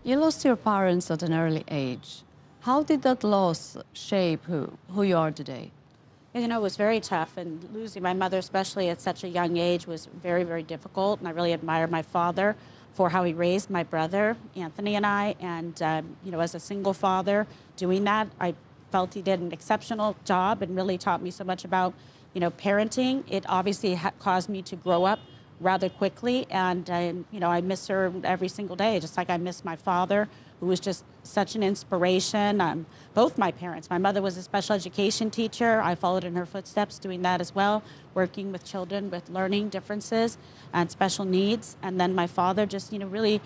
You lost your parents at an early age. How did that loss shape who you are today? You know, it was very tough, and losing my mother, especially at such a young age, was very, very difficult. And I really admire my father for how he raised my brother, Anthony, and I. And, you know, as a single father doing that, I felt he did an exceptional job and really taught me so much about, you know, parenting. It obviously caused me to grow up rather quickly. And, you know, I miss her every single day, just like I miss my father, who was just such an inspiration. Both my parents. My mother was a special education teacher. I followed in her footsteps doing that as well, working with children with learning differences and special needs. And then my father just, you know, really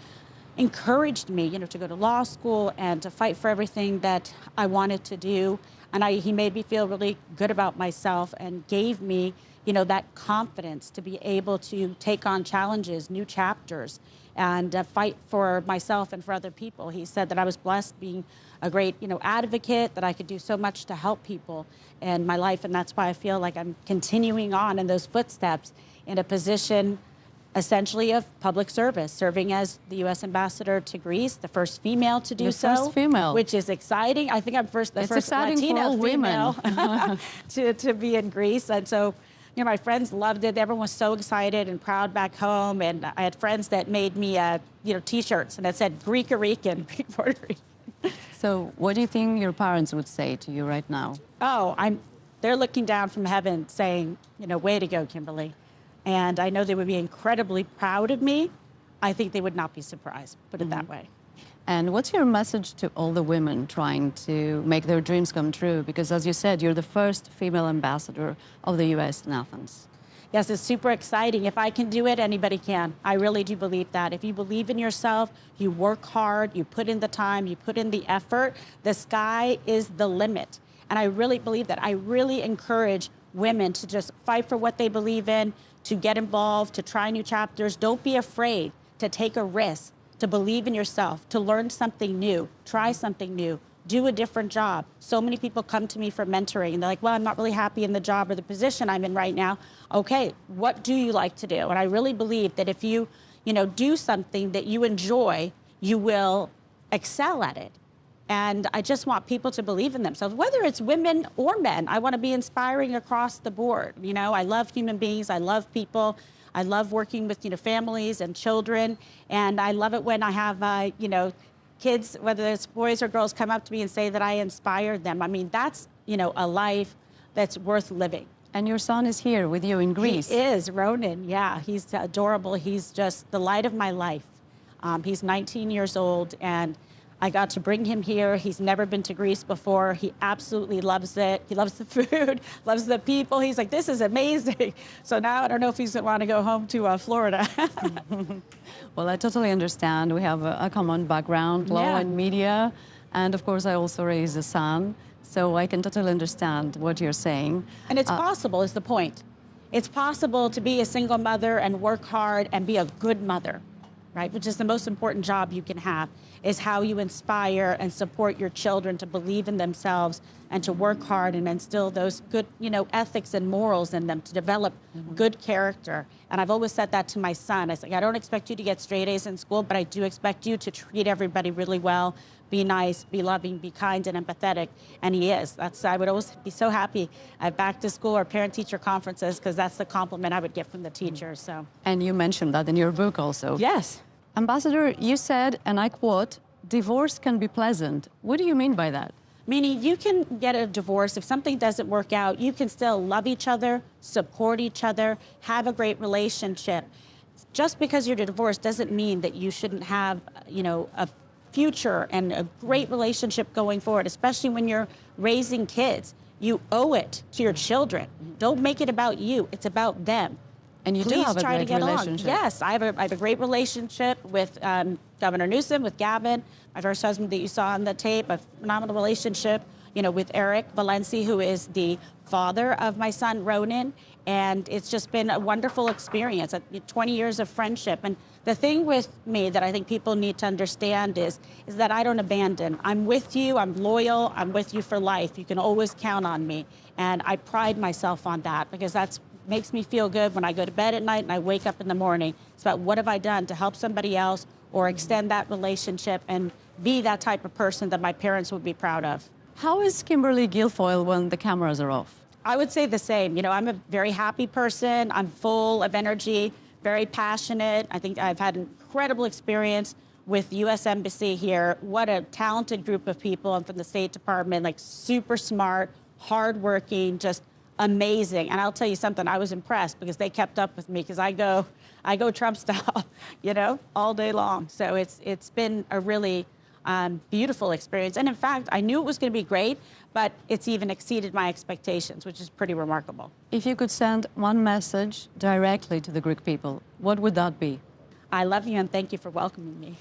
encouraged me, you know, to go to law school and to fight for everything that I wanted to do. And he made me feel really good about myself and gave me, you know, that confidence to be able to take on challenges, new chapters, and fight for myself and for other people. He said that I was blessed being a great, you know, advocate, that I could do so much to help people in my life. And that's why I feel like I'm continuing on in those footsteps in a position essentially of public service, serving as the U.S. ambassador to Greece, the first female to do so. First female. Which is exciting. I think I'm the first Latina female to be in Greece. And so, you know, my friends loved it. Everyone was so excited and proud back home. And I had friends that made me, you know, T-shirts, and it said Greek-Arican, Greek Puerto Rican. So what do you think your parents would say to you right now? Oh, they're looking down from heaven saying, you know, way to go, Kimberly. And I know they would be incredibly proud of me. I think they would not be surprised, put it that way. And what's your message to all the women trying to make their dreams come true? Because as you said, you're the first female ambassador of the U.S. in Athens. Yes, it's super exciting. If I can do it, anybody can. I really do believe that. If you believe in yourself, you work hard, you put in the time, you put in the effort, the sky is the limit. And I really believe that. I really encourage women to just fight for what they believe in, to get involved, to try new chapters. Don't be afraid to take a risk, to believe in yourself, to learn something new, try something new, do a different job. So many people come to me for mentoring, and they're like, well, I'm not really happy in the job or the position I'm in right now. Okay, what do you like to do? And I really believe that if you know, do something that you enjoy, you will excel at it. And I just want people to believe in themselves, whether it's women or men. I want to be inspiring across the board. You know, I love human beings. I love people. I love working with, you know, families and children. And I love it when I have, you know, kids, whether it's boys or girls, come up to me and say that I inspired them. I mean, that's, you know, a life that's worth living. And your son is here with you in Greece. He is, Ronan. Yeah, he's adorable. He's just the light of my life. He's 19 years old, and I got to bring him here. He's never been to Greece before. He absolutely loves it. He loves the food, loves the people. He's like, this is amazing. So now I don't know if he's going to want to go home to Florida. Well, I totally understand. We have a common background, law and media. And of course, I also raised a son. So I can totally understand what you're saying. And it's possible, is the point. It's possible to be a single mother and work hard and be a good mother, right? Which is the most important job you can have, is how you inspire and support your children to believe in themselves and to work hard and instill those good, you know, ethics and morals in them, to develop good character. And I've always said that to my son. I said, I don't expect you to get straight A's in school, but I do expect you to treat everybody really well, be nice, be loving, be kind and empathetic. And he is. I would always be so happy at back to school or parent-teacher conferences, because that's the compliment I would get from the teachers. So. And you mentioned that in your book also. Yes. Ambassador, you said, and I quote, divorce can be pleasant. What do you mean by that? Meaning you can get a divorce. If something doesn't work out, you can still love each other, support each other, have a great relationship. Just because you're divorced doesn't mean that you shouldn't have, you know, a future and a great relationship going forward, especially when you're raising kids. You owe it to your children. Don't make it about you. It's about them. And you do have a great relationship. Yes, I have a great relationship with Governor Newsom, with Gavin, my first husband that you saw on the tape, a phenomenal relationship, you know, with Eric Valenci, who is the father of my son, Ronan. And it's just been a wonderful experience, 20 years of friendship. And the thing with me that I think people need to understand is that I don't abandon. I'm with you, I'm loyal, I'm with you for life. You can always count on me. And I pride myself on that, because that's makes me feel good when I go to bed at night and I wake up in the morning. It's about what have I done to help somebody else or extend that relationship and be that type of person that my parents would be proud of. How is Kimberly Guilfoyle when the cameras are off? I would say the same. You know, I'm a very happy person. I'm full of energy, very passionate. I think I've had an incredible experience with U.S. Embassy here. What a talented group of people. I'm from the State Department, like super smart, hardworking, just amazing. And I'll tell you something, I was impressed because they kept up with me because I go Trump style, you know, all day long. So it's been a really beautiful experience. And in fact, I knew it was going to be great, but it's even exceeded my expectations, which is pretty remarkable. If you could send one message directly to the Greek people, what would that be? I love you and thank you for welcoming me.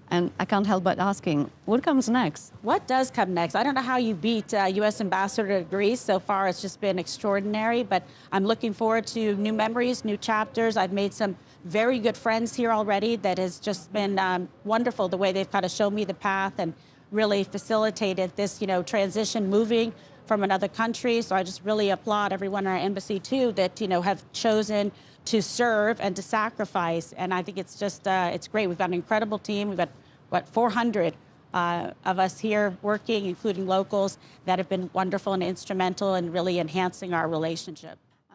And I can't help but asking, what comes next? What does come next? I don't know how you beat U.S. Ambassador to Greece. So far, it's just been extraordinary, but I'm looking forward to new memories, new chapters. I've made some very good friends here already that has just been wonderful, the way they've kind of shown me the path and really facilitated this, you know, transition, moving from another country. So I just really applaud everyone in our embassy, too, that, you know, have chosen to serve and to sacrifice. And I think it's just, it's great. We've got an incredible team. We've got, what, 400 of us here working, including locals, that have been wonderful and instrumental in really enhancing our relationship.